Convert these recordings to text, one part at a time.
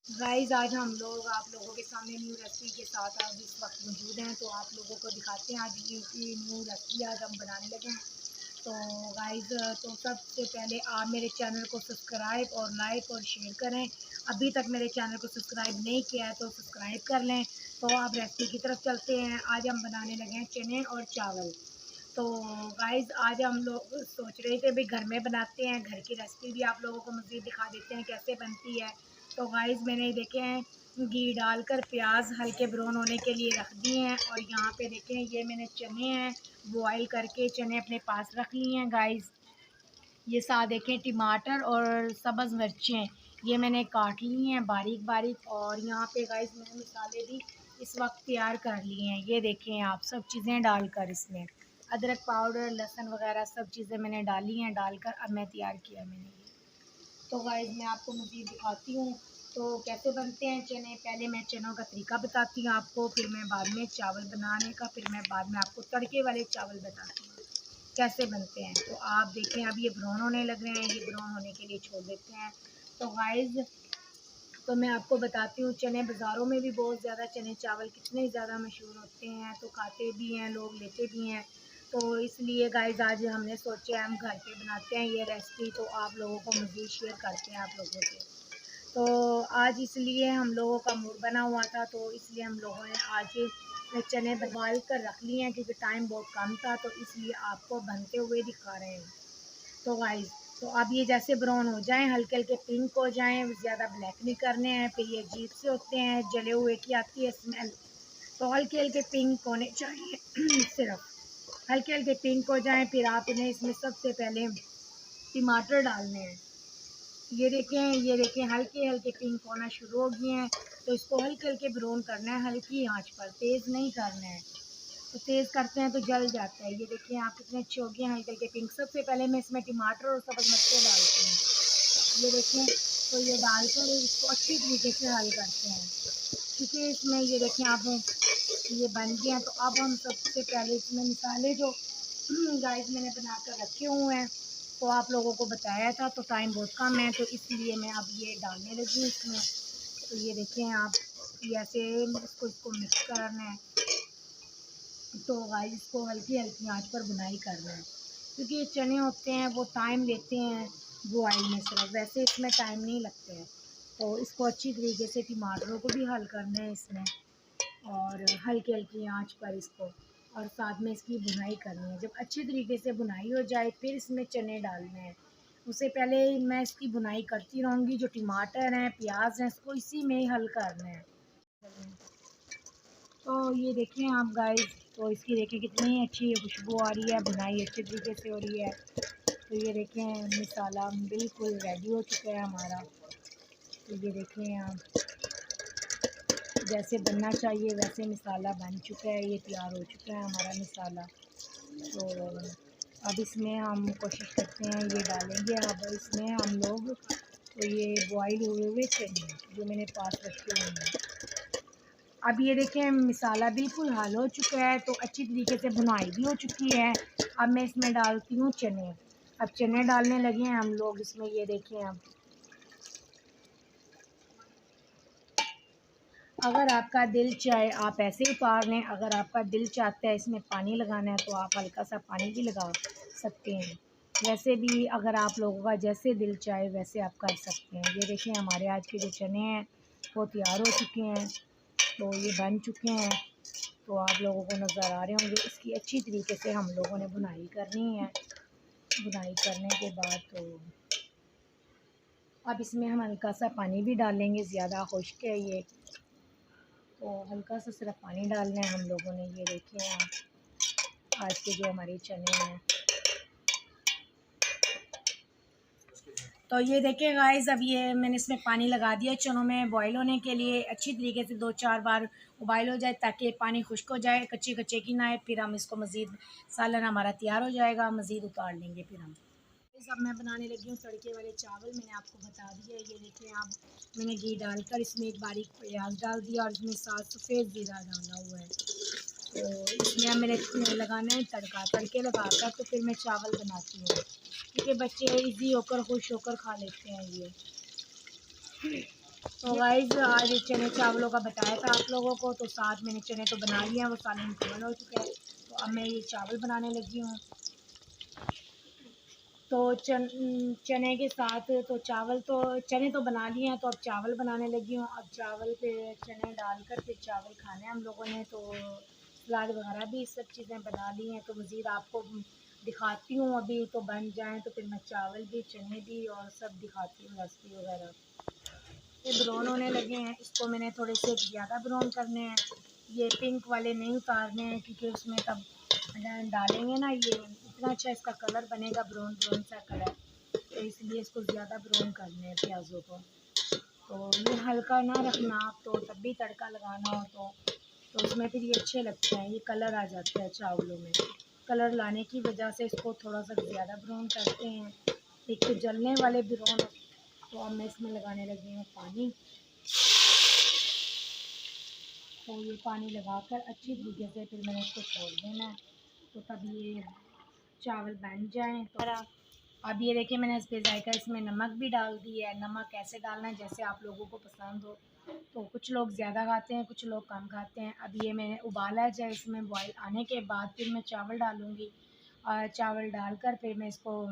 Guys आज हम लोग आप लोगों के सामने न्यू रेसिपी के साथ आज इस वक्त मौजूद हैं, तो आप लोगों को दिखाते हैं आज की न्यू रेसिपी आज हम बनाने लगे हैं। तो गाइस तो सबसे पहले आप मेरे चैनल को सब्सक्राइब और लाइक और शेयर करें। अभी तक मेरे चैनल को सब्सक्राइब नहीं किया है तो सब्सक्राइब कर लें। तो आप रेसिपी की तरफ चलते हैं। आज हम बनाने लगे हैं चने और चावल। तो गाइस आज हम लोग सोच रहे थे भाई घर में बनाते हैं, घर की रेसिपी भी आप लोगों को मज़ीद दिखा देते हैं कैसे बनती है। तो गाइस मैंने देखे हैं घी डालकर प्याज हल्के ब्राउन होने के लिए रख दिए हैं, और यहाँ पे देखें ये मैंने चने हैं बॉयल करके चने अपने पास रख लिए हैं गाइस। ये साथ देखें टमाटर और सब्ज़ मिर्चें ये मैंने काट ली हैं बारीक बारीक, और यहाँ पे गाइस मैंने मसाले भी इस वक्त तैयार कर लिए हैं। ये देखें आप सब चीज़ें डालकर इसमें अदरक पाउडर लहसुन वगैरह सब चीज़ें मैंने डाली हैं, डालकर अब मैं तैयार किया मैंने ये। तो गाइस मैं आपको मज़ीद दिखाती हूँ तो कैसे बनते हैं चने। पहले मैं चनों का तरीका बताती हूँ आपको, फिर मैं बाद में चावल बनाने का, फिर मैं बाद में आपको तड़के वाले चावल बताती हूँ कैसे बनते हैं। तो आप देखें अब ये ब्राउन होने लग रहे हैं, ये ब्राउन होने के लिए छोड़ देते हैं। तो गाइस तो मैं आपको बताती हूँ चने बाज़ारों में भी बहुत ज़्यादा चने चावल कितने ज़्यादा मशहूर होते हैं, तो खाते भी हैं लोग, लेते भी हैं। तो इसलिए गाइस आज हमने सोचा हम घर पे बनाते हैं ये रेसिपी, तो आप लोगों को मज़ीद शेयर करते हैं आप लोगों से। तो आज इसलिए हम लोगों का मूड बना हुआ था, तो इसलिए हम लोगों ने आज चने उबाल कर रख लिए हैं क्योंकि टाइम बहुत कम था, तो इसलिए आपको बनते हुए दिखा रहे हैं। तो गाइस तो अब ये जैसे ब्राउन हो जाएं, हल्के हल्के पिंक हो जाएं, ज़्यादा ब्लैक नहीं करने हैं, फिर ये अजीब से होते हैं, जले हुए की आती है स्मेल। तो हल्के हल्के पिंक होने चाहिए सिर्फ हल्के हल्के पिंक हो जाएं। फिर आप इन्हें इसमें सबसे पहले टमाटर डालने हैं। ये देखें हल्के हल्के पिंक होना शुरू हो गए हैं, तो इसको हल्के हल्के ब्राउन करना है हल्की आंच पर, तेज़ नहीं करना है। तो तेज़ करते हैं तो जल जाता है। ये देखिए आप कितने अच्छे हो गए हैं हल्के हल्के पिंक। सबसे पहले मैं इसमें टमाटर और सब्ज़ मिर्चें डालती हूँ। ये देखें तो ये डालकर इसको अच्छी तरीके से हल करते हैं, क्योंकि इसमें ये देखें आप ये बन गए हैं। तो अब हम सबसे पहले इसमें मसाले जो गाइस मैंने बना कर रखे हुए हैं, तो आप लोगों को बताया था, तो टाइम बहुत कम है तो इसलिए मैं अब ये डालने लगी हूँ इसमें। तो ये देखें आप ऐसे इसको मिक्स करना है। तो गाइस इसको हल्की हल्की आंच पर बुनाई करना है, क्योंकि ये चने होते हैं वो टाइम लेते हैं बॉयल में, सिर्फ वैसे इसमें टाइम नहीं लगते हैं। तो इसको अच्छी तरीके से टमाटरों को भी हल करना है इसमें, और हल्की हल्की आंच पर इसको, और साथ में इसकी बुनाई करनी है। जब अच्छी तरीके से बुनाई हो जाए फिर इसमें चने डालने हैं। उससे पहले मैं इसकी बुनाई करती रहूँगी। जो टमाटर हैं प्याज हैं इसको इसी में ही हल करना है। तो ये देखें आप गाइस, तो इसकी देखें कितनी अच्छी खुशबू आ रही है, बुनाई अच्छी तरीके से हो रही है। तो ये देखें मसाला बिल्कुल रेडी हो चुका है हमारा। तो ये देखें आप जैसे बनना चाहिए वैसे मसाला बन चुका है, ये तैयार हो चुका है हमारा मसाला। तो अब इसमें हम कोशिश करते हैं ये डालेंगे अब इसमें हम लोग, तो ये बॉयल हुए हुए चने जो मैंने पास रखे हुए हैं। अब ये देखें मसाला बिल्कुल हल हो चुका है, तो अच्छी तरीके से भुनाई भी हो चुकी है। अब मैं इसमें डालती हूँ चने। अब चने डालने लगे हैं हम लोग इसमें। ये देखें अब अगर आपका दिल चाहे आप ऐसे ही उतार लें, अगर आपका दिल चाहता है इसमें पानी लगाना है तो आप हल्का सा पानी भी लगा सकते हैं। वैसे भी अगर आप लोगों का जैसे दिल चाहे वैसे आप कर सकते हैं। ये देखें हमारे आज के जो चने हैं वो तैयार हो चुके हैं, तो ये बन चुके हैं। तो आप लोगों को नज़र आ रहे होंगे। इसकी अच्छी तरीके से हम लोगों ने बुनाई करनी है। बुनाई करने के बाद तो अब इसमें हम हल्का सा पानी भी डालेंगे, ज़्यादा खुश्क है ये, तो हल्का सा सिर्फ पानी डालना है हम लोगों ने। ये देखिए आप आज के जो हमारे चने हैं, तो ये देखिए गाइस अब ये मैंने इसमें पानी लगा दिया चनों में बॉईल होने के लिए। अच्छी तरीके से 2-4 बार उबाइल हो जाए ताकि पानी खुश्क हो जाए, कच्चे कच्चे की ना आए। फिर हम इसको मज़ीद सालन हमारा तैयार हो जाएगा, मज़ीद उतार लेंगे फिर हम। अब मैं बनाने लगी हूँ तड़के वाले चावल। मैंने आपको बता दिया। ये देखिए आप मैंने घी डालकर इसमें एक बारीक प्याज डाल दिया और इसमें साथ सफ़ेद ज़ीरा डाला हुआ है। तो इसमें मैंने लगाना है तड़का, तड़के लगाकर तो फिर मैं चावल बनाती हूँ, क्योंकि बच्चे इजी होकर खुश होकर खा लेते हैं ये। तो गाइस आज चने चावलों का बताया था आप लोगों को, तो साथ मैंने चने तो बना लिए हैं, वो साले मुकम्मल हो चुके हैं। तो अब मैं ये चावल बनाने लगी हूँ। तो चने के साथ तो चावल तो चने तो बना लिए हैं, तो अब चावल बनाने लगी हूँ। अब चावल पे चने डालकर फिर चावल खाने हम लोगों ने, तो सलाद वगैरह भी सब चीज़ें बना ली हैं। तो मज़ीद आपको दिखाती हूँ, अभी तो बन जाएँ तो फिर मैं चावल भी चने भी और सब दिखाती हूँ रेसिपी वगैरह। ये ब्राउन होने लगे हैं, इसको मैंने थोड़े से ज़्यादा ब्राउन करने हैं। ये पिंक वाले नहीं उतारने हैं, क्योंकि उसमें तब डालेंगे ना, ये इतना अच्छा इसका कलर बनेगा, ब्राउन ब्राउन सा कलर, तो इसलिए इसको ज़्यादा ब्राउन करने हैं प्याज़ों को। तो ये हल्का ना रखना आप, तो तब भी तड़का लगाना हो तो उसमें फिर ये अच्छे लगते हैं, ये कलर आ जाता है चावलों में। कलर लाने की वजह से इसको थोड़ा सा ज़्यादा ब्राउन करते हैं, एक तो जलने वाले ब्राउन। तो अब मैं इसमें लगाने लगी हूँ पानी। तो ये पानी लगाकर अच्छी तरीके से फिर मैंने इसको छोड़ देना है, तो तब ये चावल बन जाएँ। तो अब ये देखिए मैंने इस पे जायका इसमें नमक भी डाल दिया है। नमक कैसे डालना है जैसे आप लोगों को पसंद हो, तो कुछ लोग ज़्यादा खाते हैं, कुछ लोग कम खाते हैं। अब ये मैंने उबाला जाए, इसमें बॉयल आने के बाद फिर मैं चावल डालूँगी, और चावल डालकर फिर मैं इसको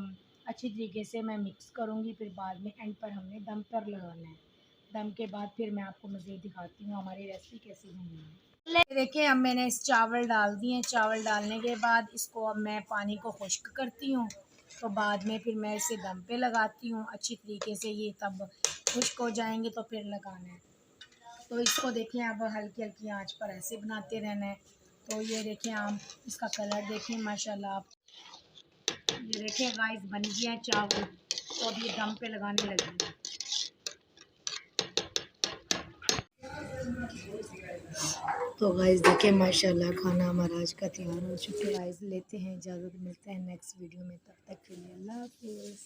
अच्छी तरीके से मैं मिक्स करूँगी। फिर बाद में एंड पर हमने दम पर लगाना है। दम के बाद फिर मैं आपको मज़ीद दिखाती हूँ हमारी रेसिपी कैसी बनी है। देखिए अब मैंने इस चावल डाल दिए। चावल डालने के बाद इसको अब मैं पानी को खुश्क करती हूँ, तो बाद में फिर मैं इसे दम पे लगाती हूँ अच्छी तरीके से। ये तब खुश्क हो जाएंगे तो फिर लगाना है। तो इसको देखें अब हल्की हल्की आंच पर ऐसे बनाते रहना है। तो ये देखें आप, इसका कलर देखें माशाल्लाह आप। ये देखें गाइस बन गया है चावल, तो अब ये दम पे लगाने लगी है। तो गाइस देखिए माशाल्लाह खाना हमारा आज का तैयार हो चुका है। गाइस लेते हैं इजाज़त, मिलते हैं नेक्स्ट वीडियो में, तब तक के लिए अल्लाह हाफ़िज़।